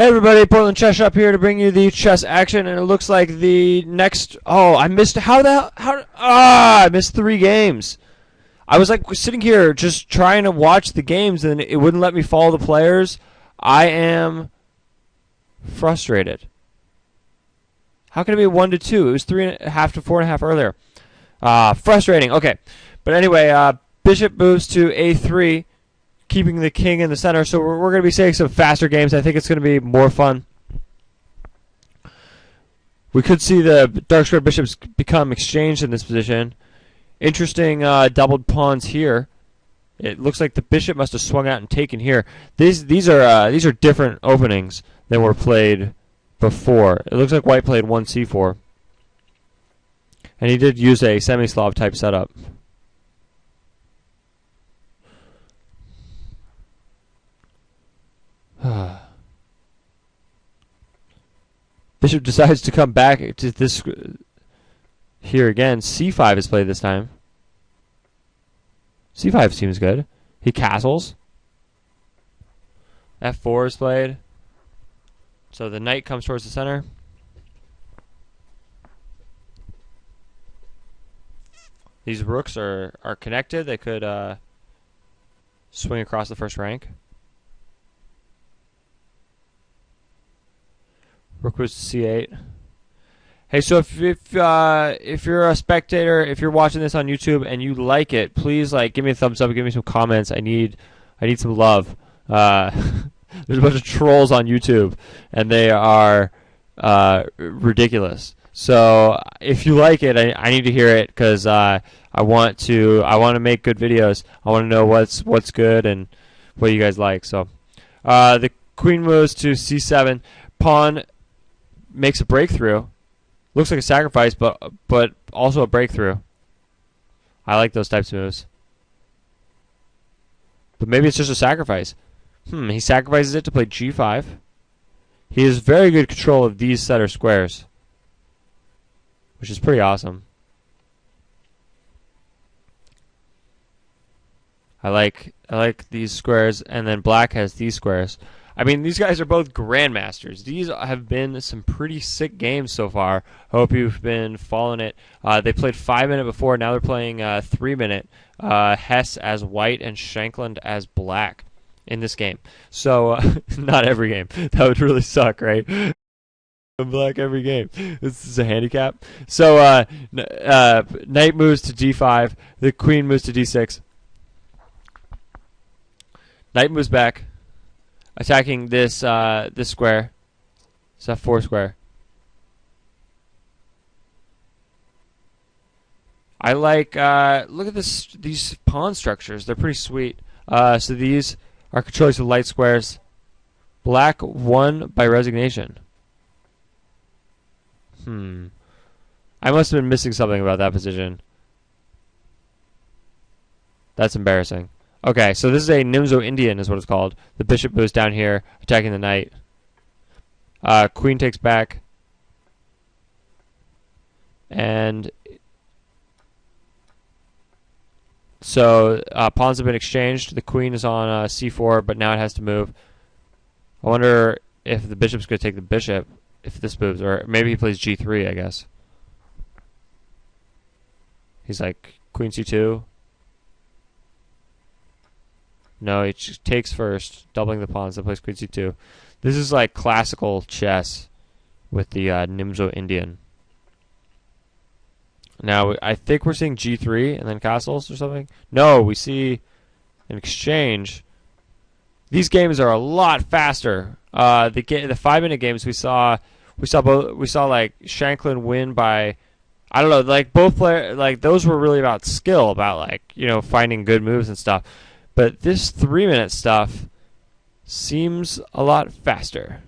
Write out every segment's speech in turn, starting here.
Hey everybody, Portland Chess Shop here to bring you the chess action, and it looks like the next. Oh, I missed. I missed 3 games. I was like sitting here just trying to watch the games, and it wouldn't let me follow the players. I am frustrated. How can it be 1-2? It was 3.5 to 4.5 earlier. Frustrating. Okay, but anyway, bishop moves to a3. Keeping the king in the center, so we're going to be seeing some faster games. I think it's going to be more fun. We could see the dark square bishops become exchanged in this position. Interesting doubled pawns here. It looks like the bishop must have swung out and taken here. These are different openings than were played before. It looks like white played 1c4, and he did use a semi-Slav type setup. Bishop decides to come back to this here again. c5 is played this time. c5 seems good. He castles. f4 is played. So the knight comes towards the center. These rooks are connected. They could swing across the first rank. Rook moves to c8. Hey, so if you're a spectator, if you're watching this on YouTube and you like it, please give me a thumbs up, give me some comments. I need some love. There's a bunch of trolls on YouTube, and they are ridiculous. So if you like it, I need to hear it because I want to make good videos. I want to know what's good and what you guys like. So the queen moves to c7. Pawn makes a breakthrough. Looks like a sacrifice, but also a breakthrough. I like those types of moves. But maybe it's just a sacrifice. He sacrifices it to play g5. He has very good control of these center squares, which is pretty awesome. I like these squares, and then black has these squares. I mean, these guys are both grandmasters. These have been some pretty sick games so far. I hope you've been following it. They played 5-minute before. Now they're playing 3-minute. Hess as white and Shankland as black in this game. So, not every game. That would really suck, right? Black every game. This is a handicap. So, knight moves to d5. The queen moves to d6. Knight moves back. Attacking this this square. It's a f4 square. I like look at these pawn structures. They're pretty sweet. So these are controllers of light squares. Black won by resignation. I must have been missing something about that position. That's embarrassing. Okay, so this is a Nimzo Indian is what it's called. The bishop moves down here, attacking the knight. Queen takes back. And so pawns have been exchanged. The queen is on c4, but now it has to move. I wonder if the bishop's going to take the bishop if this moves, or maybe he plays g3, I guess. He's like queen c2. No, he just takes first, doubling the pawns, then plays queen c2. This is like classical chess with the Nimzo Indian. Now, I think we're seeing g3 and then castles or something. No, we see an exchange. These games are a lot faster. The 5-minute games we saw like Shankland win by, I don't know, like both players, like those were really about skill, about finding good moves and stuff. But this 3-minute stuff seems a lot faster.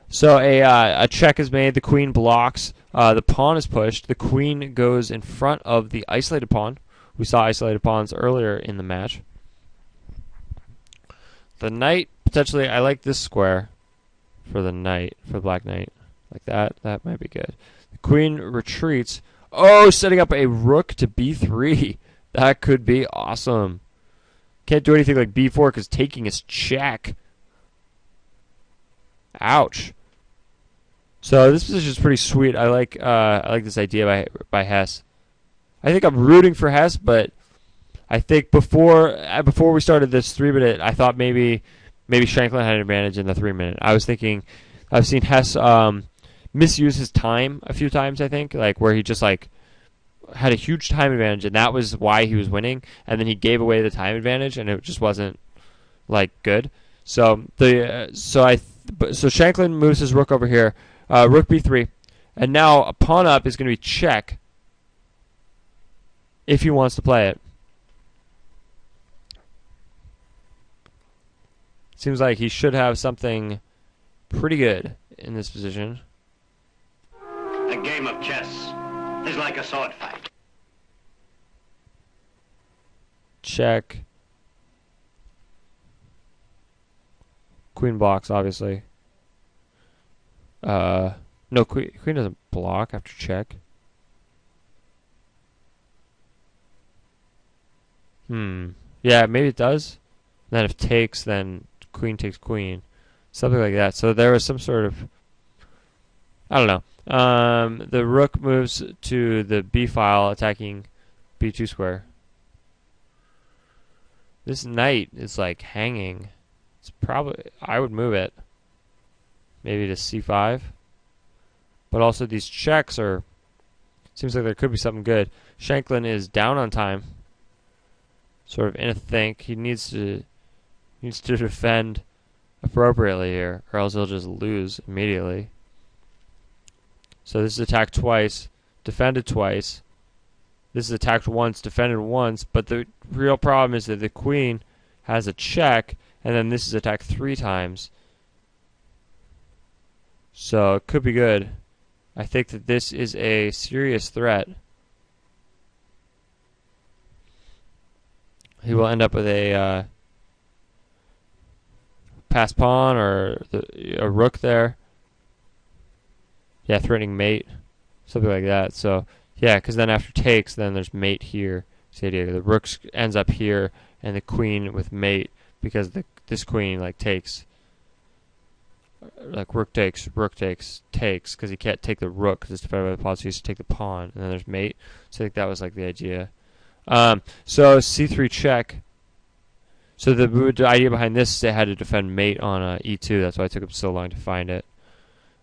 So a check is made. The queen blocks. The pawn is pushed. The queen goes in front of the isolated pawn. We saw isolated pawns earlier in the match. The knight, potentially, I like this square for the knight, for the black knight. Like that. That might be good. The queen retreats. Oh, setting up a rook to b3. That could be awesome. Can't do anything like b4 because taking is check. Ouch. So this position is pretty sweet. I like this idea by Hess. I think I'm rooting for Hess, but I think before we started this 3-minute, I thought maybe Shankland had an advantage in the 3-minute. I was thinking, I've seen Hess misuse his time a few times. I think like where he just like had a huge time advantage, and that was why he was winning. And then he gave away the time advantage, and it just wasn't like good. So Shankland moves his rook over here, rook b3, and now a pawn up is going to be check if he wants to play it. Seems like he should have something pretty good in this position. A game of chess is like a sword fight. Check. Queen blocks, obviously. No, queen doesn't block after check. Yeah, maybe it does. And then if takes, then queen takes queen. Something like that. So there was some sort of... I don't know. The rook moves to the b file, attacking b2 square. This knight is like hanging. It's probably... I would move it. Maybe to c5. But also these checks are... Seems like there could be something good. Shankland is down on time. Sort of in a think. He needs to defend appropriately here, or else he'll just lose immediately. So this is attacked twice, defended twice. This is attacked once, defended once, but the real problem is that the queen has a check, and then this is attacked 3 times. So it could be good. I think that this is a serious threat. He will end up with a pass pawn or a rook there. Yeah, threatening mate, something like that. So yeah, because then after takes, then there's mate here. See the idea? The rook ends up here, and the queen with mate because this queen like takes, like rook takes, because he can't take the rook because it's defended by the pawn, so he has to take the pawn, and then there's mate. So I think that was like the idea. So c3 check. So the idea behind this is they had to defend mate on e2. That's why it took them so long to find it.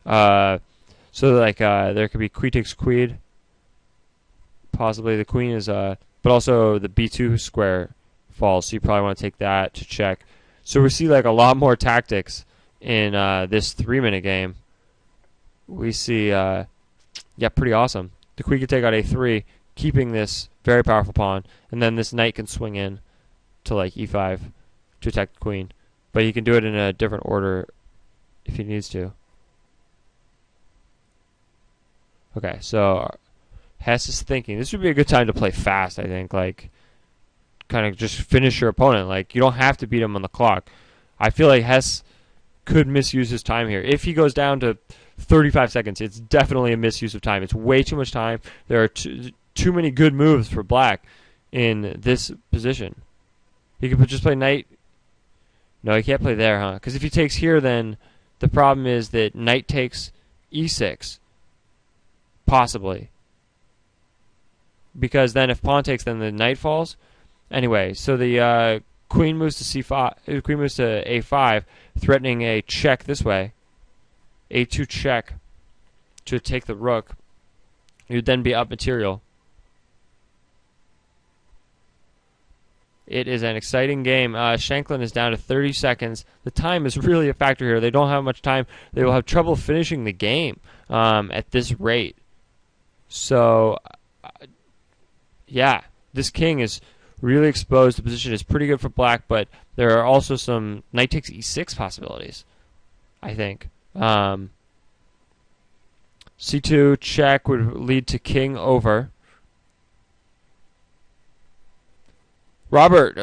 So like there could be queen takes queen. Possibly the queen is but also the b2 square falls. So you probably want to take that to check. So we see like a lot more tactics in this 3-minute game. We see yeah, pretty awesome. The queen can take out a3, keeping this very powerful pawn, and then this knight can swing in to like e5 to attack the queen. But he can do it in a different order if he needs to. Okay, so Hess is thinking this would be a good time to play fast, I think. Like, kind of just finish your opponent. Like, you don't have to beat him on the clock. I feel like Hess could misuse his time here. If he goes down to 35 seconds, it's definitely a misuse of time. It's way too much time. There are too many good moves for black in this position. He could just play knight. No, he can't play there, huh? Because if he takes here, then the problem is that knight takes e6. Possibly. Because then if pawn takes, then the knight falls. Anyway, so the queen moves to c5. Queen moves to a5, threatening a check this way. a2 check to take the rook. You'd then be up material. It is an exciting game. Shankland is down to 30 seconds. The time is really a factor here. They don't have much time. They will have trouble finishing the game at this rate. So, yeah, this king is really exposed. The position is pretty good for black, but there are also some knight takes e6 possibilities, I think. c2 check would lead to king over. Robert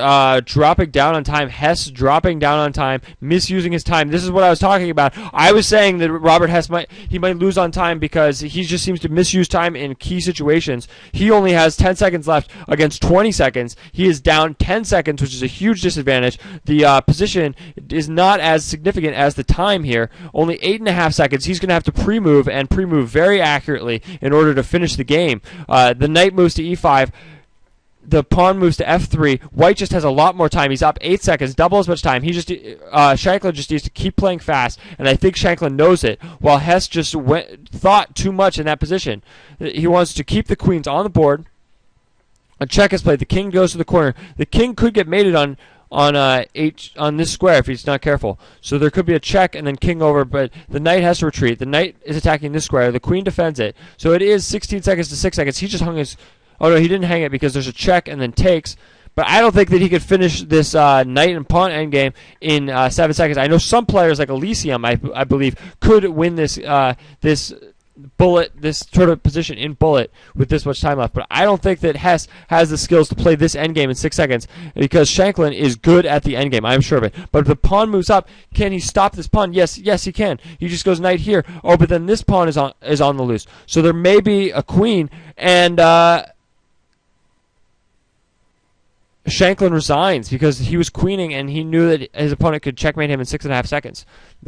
dropping down on time. Hess dropping down on time, misusing his time. This is what I was talking about. I was saying that Robert Hess might lose on time because he just seems to misuse time in key situations. He only has 10 seconds left against 20 seconds. He is down 10 seconds, which is a huge disadvantage. The position is not as significant as the time here. Only 8.5 seconds. He's going to have to pre-move and pre-move very accurately in order to finish the game. The knight moves to e5. The pawn moves to f3. White just has a lot more time. He's up 8 seconds, double as much time. Shankland just needs to keep playing fast, and I think Shankland knows it, while Hess just thought too much in that position. He wants to keep the queens on the board. A check is played. The king goes to the corner. The king could get mated on this square if he's not careful. So there could be a check and then king over, but the knight has to retreat. The knight is attacking this square. The queen defends it. So it is 16 seconds to 6 seconds. He just hung his... Oh, no, he didn't hang it because there's a check and then takes. But I don't think that he could finish this knight and pawn endgame in 7 seconds. I know some players like Elysium, I believe, could win this sort of position in bullet with this much time left. But I don't think that Hess has the skills to play this endgame in 6 seconds because Shankland is good at the endgame. I'm sure of it. But if the pawn moves up, can he stop this pawn? Yes, he can. He just goes knight here. Oh, but then this pawn is on the loose. So there may be a queen, and Shankland resigns because he was queening and he knew that his opponent could checkmate him in 6.5 seconds.